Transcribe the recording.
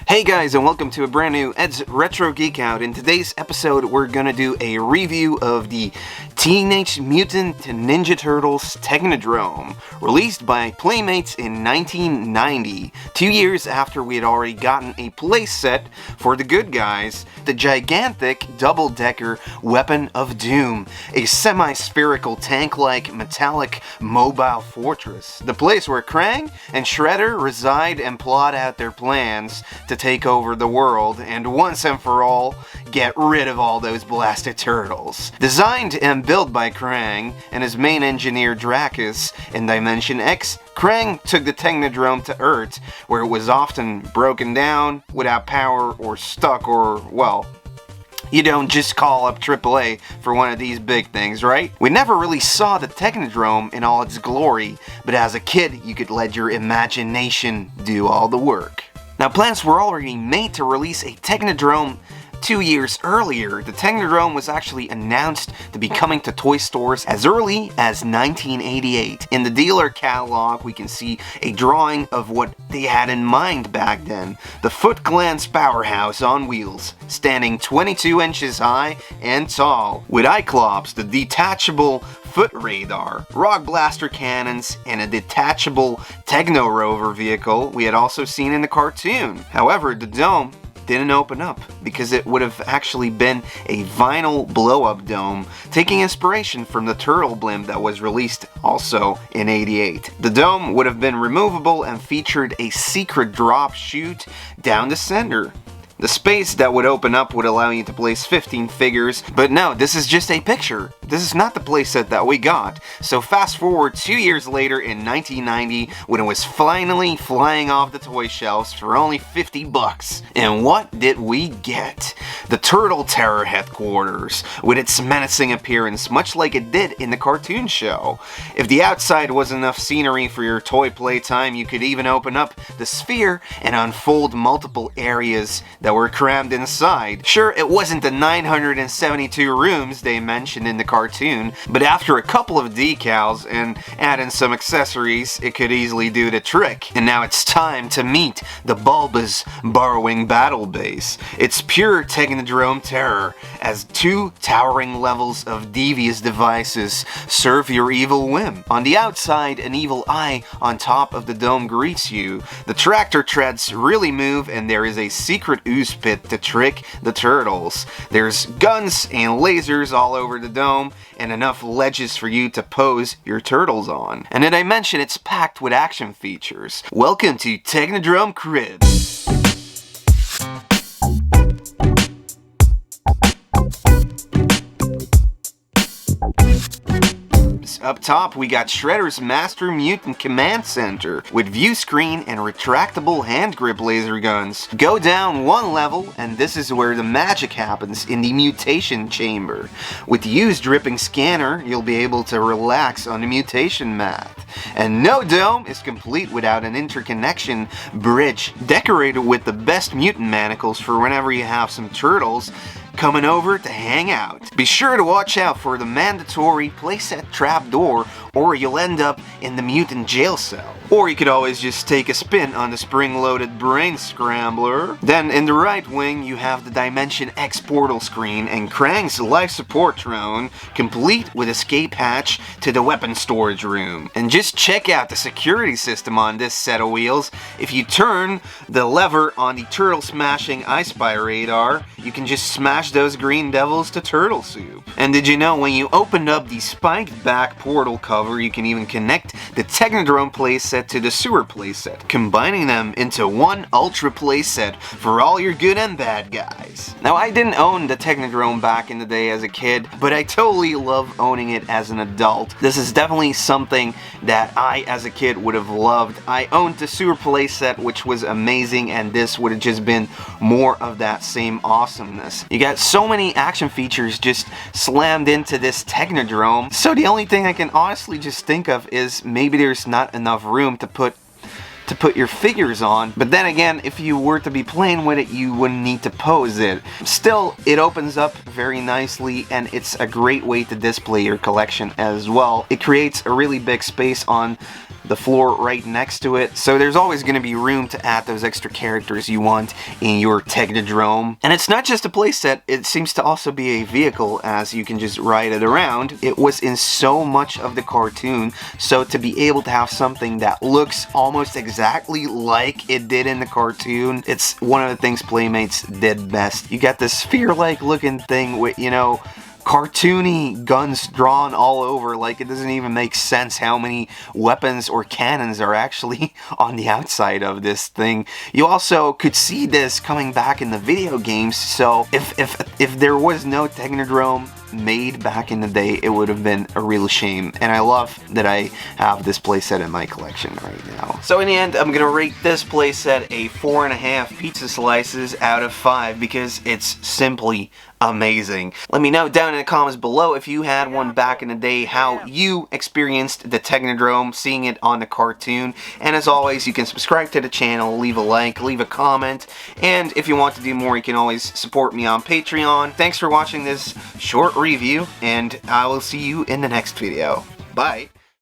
Hey guys, and welcome to a brand new edsretrogeekout. In today's episode, we're gonna do a review of the Teenage Mutant Ninja Turtles Technodrome, released by Playmates in 1990, 2 years after we had already gotten a playset for the good guys, the gigantic double-decker Weapon of Doom, a semi-spherical tank-like metallic mobile fortress, the place where Krang and Shredder reside and plot out their plans to take over the world and once and for all get rid of all those blasted turtles. Designed and built by Krang and his main engineer Dracus in Dimension X, Krang took the Technodrome to Earth, where it was often broken down, without power, or stuck, or, well, you don't just call up AAA for one of these big things, right? We never really saw the Technodrome in all its glory, but as a kid, you could let your imagination do all the work. Now, plans were already made to release a Technodrome 2 years earlier. The Technodrome was actually announced to be coming to toy stores as early as 1988. In the dealer catalog, we can see a drawing of what they had in mind back then. The Foot Clan's powerhouse on wheels, standing 22 inches high and tall, with Cyclops, the detachable foot radar, rock blaster cannons, and a detachable Tegno Rover vehicle we had also seen in the cartoon. However, the dome didn't open up because it would have actually been a vinyl blow-up dome, taking inspiration from the turtle blimp that was released also in '88. The dome would have been removable and featured a secret drop chute down the center. The space that would open up would allow you to place 15 figures, but no, this is just a picture. This is not the playset that we got. So fast forward 2 years later in 1990, when it was finally flying off the toy shelves for only 50 bucks. And what did we get? The Turtle Terror headquarters, with its menacing appearance, much like it did in the cartoon show. If the outside was enough scenery for your toy playtime, you could even open up the sphere and unfold multiple areas that were crammed inside. Sure, it wasn't the 972 rooms they mentioned in the cartoon, but after a couple of decals and add in some accessories, it could easily do the trick. And now it's time to meet the bulbous Burrowing Battle Base. It's pure Technodrome terror, as two towering levels of devious devices serve your evil whim. On the outside, an evil eye on top of the dome greets you. The tractor treads really move, and there is a secret ooze pit to trick the turtles. There's guns and lasers all over the dome, and enough ledges for you to pose your turtles on. And did I mention it's packed with action features? Welcome to Technodrome Cribs. Up top, we got Shredder's Master Mutant Command Center with view screen and retractable hand grip laser guns. Go down one level, and this is where the magic happens in the mutation chamber. With the used dripping scanner, you'll be able to relax on the mutation mat. And no dome is complete without an interconnection bridge decorated with the best mutant manacles for whenever you have some turtles coming over to hang out. Be sure to watch out for the mandatory playset trapdoor, or you'll end up in the mutant jail cell. Or you could always just take a spin on the spring-loaded brain scrambler. Then in the right wing, you have the Dimension X portal screen and Krang's life support drone, complete with escape hatch to the weapon storage room. And just check out the security system on this set of wheels. If you turn the lever on the turtle smashing I Spy radar, you can just smash those green devils to turtle soup. And did you know when you opened up the spiked back portal cover, you can even connect the Technodrome playset to the sewer playset, combining them into one ultra playset for all your good and bad guys. Now, I didn't own the Technodrome back in the day as a kid, but I totally love owning it as an adult. This is definitely something that I as a kid would have loved. I owned the sewer playset, which was amazing, and this would have just been more of that same awesomeness. You got so many action features just slammed into this Technodrome, so the only thing I can honestly just think of is maybe there's not enough room to put your figures on. But then again, if you were to be playing with it, you wouldn't need to pose it. Still, it opens up very nicely, and it's a great way to display your collection as well. It creates a really big space on the floor right next to it. So there's always going to be room to add those extra characters you want in your Technodrome. And it's not just a playset, it seems to also be a vehicle, as you can just ride it around. It was in so much of the cartoon, so to be able to have something that looks almost exactly like it did in the cartoon, it's one of the things Playmates did best. You got this sphere-like looking thing with, you know, cartoony guns drawn all over. Like, it doesn't even make sense how many weapons or cannons are actually on the outside of this thing. You also could see this coming back in the video games, so if there was no Technodrome made back in the day, it would have been a real shame. And I love that I have this playset in my collection right now. So in the end, I'm gonna rate this playset a 4.5 pizza slices out of 5 because it's simply amazing. Let me know down in the comments below if you had one back in the day, how you experienced the Technodrome, seeing it on the cartoon. And as always, you can subscribe to the channel, leave a like, leave a comment, and if you want to do more, you can always support me on Patreon. Thanks for watching this short review, and I will see you in the next video. Bye!